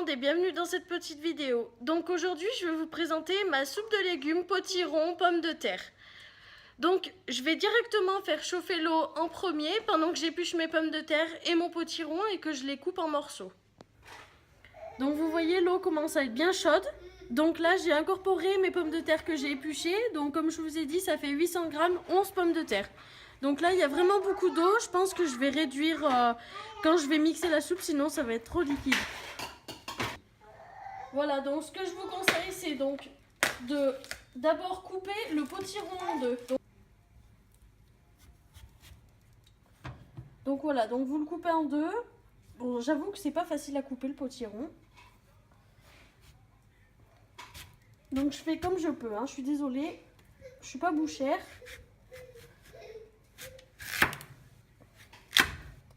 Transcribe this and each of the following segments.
monde et bienvenue dans cette petite vidéo. Donc aujourd'hui je vais vous présenter ma soupe de légumes potiron pommes de terre. Donc je vais directement faire chauffer l'eau en premier pendant que j'épluche mes pommes de terre et mon potiron et que je les coupe en morceaux. Donc vous voyez l'eau commence à être bien chaude. Donc là j'ai incorporé mes pommes de terre que j'ai épluchées. Donc comme je vous ai dit ça fait 800 grammes, 11 pommes de terre. Donc là il y a vraiment beaucoup d'eau, je pense que je vais réduire quand je vais mixer la soupe sinon ça va être trop liquide. Voilà, donc ce que je vous conseille c'est donc de d'abord couper le potiron en deux. Donc voilà, donc vous le coupez en deux. Bon, j'avoue que c'est pas facile à couper le potiron. Donc je fais comme je peux, hein. Je suis désolée, je suis pas bouchère.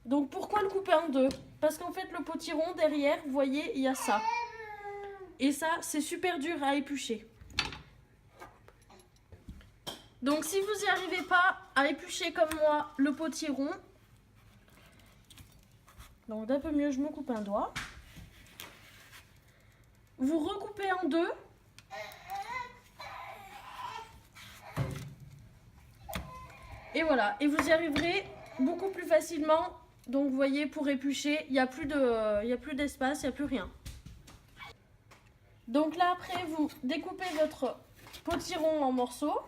Donc pourquoi le couper en deux? Parce qu'en fait le potiron derrière, vous voyez, il y a ça. Et ça, c'est super dur à éplucher. Donc si vous n'y arrivez pas à éplucher comme moi le potiron, donc d'un peu mieux, je me coupe un doigt. Vous recoupez en deux. Et voilà, et vous y arriverez beaucoup plus facilement. Donc vous voyez, pour éplucher, il n'y a plus d'espace, il n'y a plus rien. Donc là après, vous découpez votre potiron en morceaux.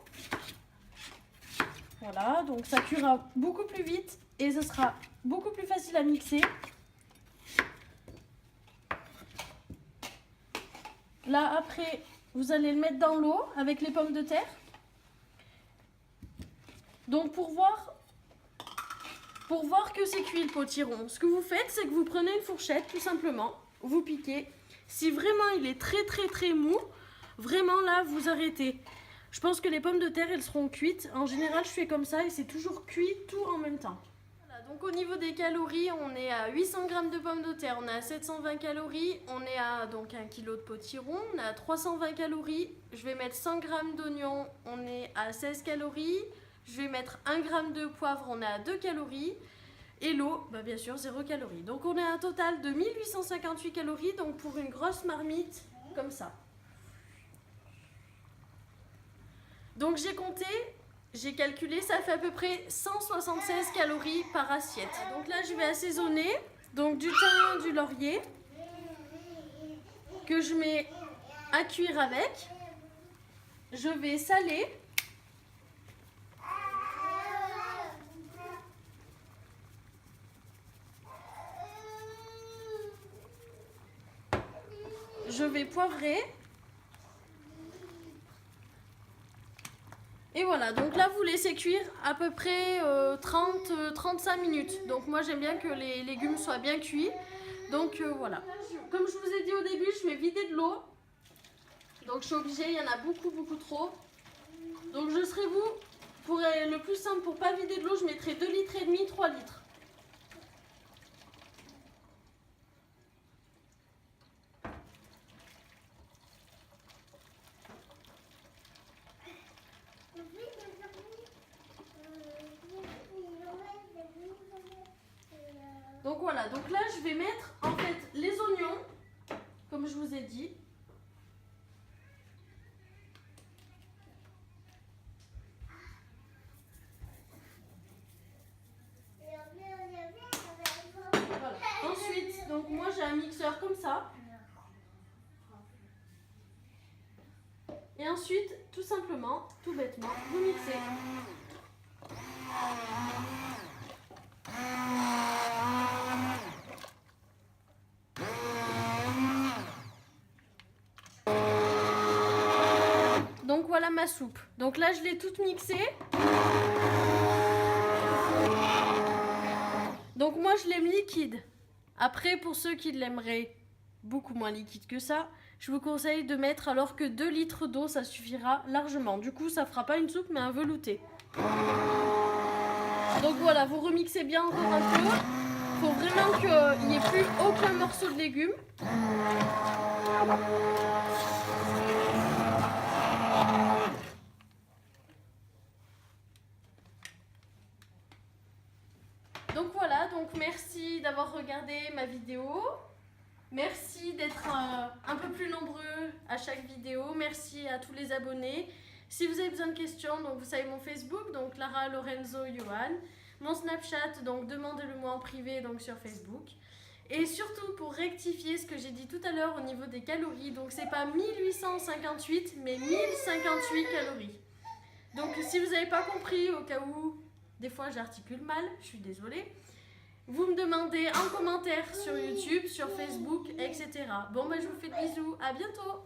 Voilà, donc ça cuira beaucoup plus vite et ce sera beaucoup plus facile à mixer. Là après, vous allez le mettre dans l'eau avec les pommes de terre. Donc pour voir que c'est cuit le potiron, ce que vous faites, c'est que vous prenez une fourchette tout simplement, vous piquez. Si vraiment il est très mou, vraiment là vous arrêtez. Je pense que les pommes de terre elles seront cuites. En général je fais comme ça et c'est toujours cuit tout en même temps. Voilà, donc au niveau des calories, on est à 800 g de pommes de terre, on est à 720 calories, on est à donc 1 kg de potiron, on est à 320 calories. Je vais mettre 100 g d'oignons, on est à 16 calories. Je vais mettre 1 g de poivre, on est à 2 calories. Et l'eau, bah bien sûr, 0 calories. Donc on est à un total de 1858 calories, donc pour une grosse marmite comme ça. Donc j'ai compté, j'ai calculé, ça fait à peu près 176 calories par assiette. Donc là je vais assaisonner, donc du thym, du laurier, que je mets à cuire avec. Je vais saler. Je vais poivrer. Et voilà, donc là vous laissez cuire à peu près 30-35 minutes. Donc moi j'aime bien que les légumes soient bien cuits. Donc voilà. Comme je vous ai dit au début, je vais vider de l'eau. Donc je suis obligée, il y en a beaucoup trop. Donc je serai vous, pour le plus simple, pour pas vider de l'eau, je mettrai 2,5 litres, 3 litres. Donc voilà, donc là je vais mettre en fait les oignons, comme je vous ai dit. Voilà. Ensuite, donc moi j'ai un mixeur comme ça. Et ensuite, tout simplement, tout bêtement, vous mixez. Donc voilà ma soupe. Donc là je l'ai toute mixée. Donc moi je l'aime liquide. Après pour ceux qui l'aimeraient beaucoup moins liquide que ça, je vous conseille de mettre alors que 2 litres d'eau ça suffira largement. Du coup ça fera pas une soupe mais un velouté. Donc voilà, vous remixez bien encore un peu. Il faut vraiment qu'il n'y ait plus aucun morceau de légumes. Donc voilà, donc merci d'avoir regardé ma vidéo. Merci d'être un peu plus nombreux à chaque vidéo. Merci à tous les abonnés. Si vous avez besoin de questions, donc vous savez mon Facebook, donc Clara Lorenzo Johan. Mon Snapchat, donc demandez-le-moi en privé, donc sur Facebook. Et surtout pour rectifier ce que j'ai dit tout à l'heure au niveau des calories, donc c'est pas 1858 mais 1058 calories. Donc si vous n'avez pas compris, au cas où des fois j'articule mal, je suis désolée, vous me demandez en commentaire sur YouTube, sur Facebook, etc. Bon, je vous fais de bisous, à bientôt!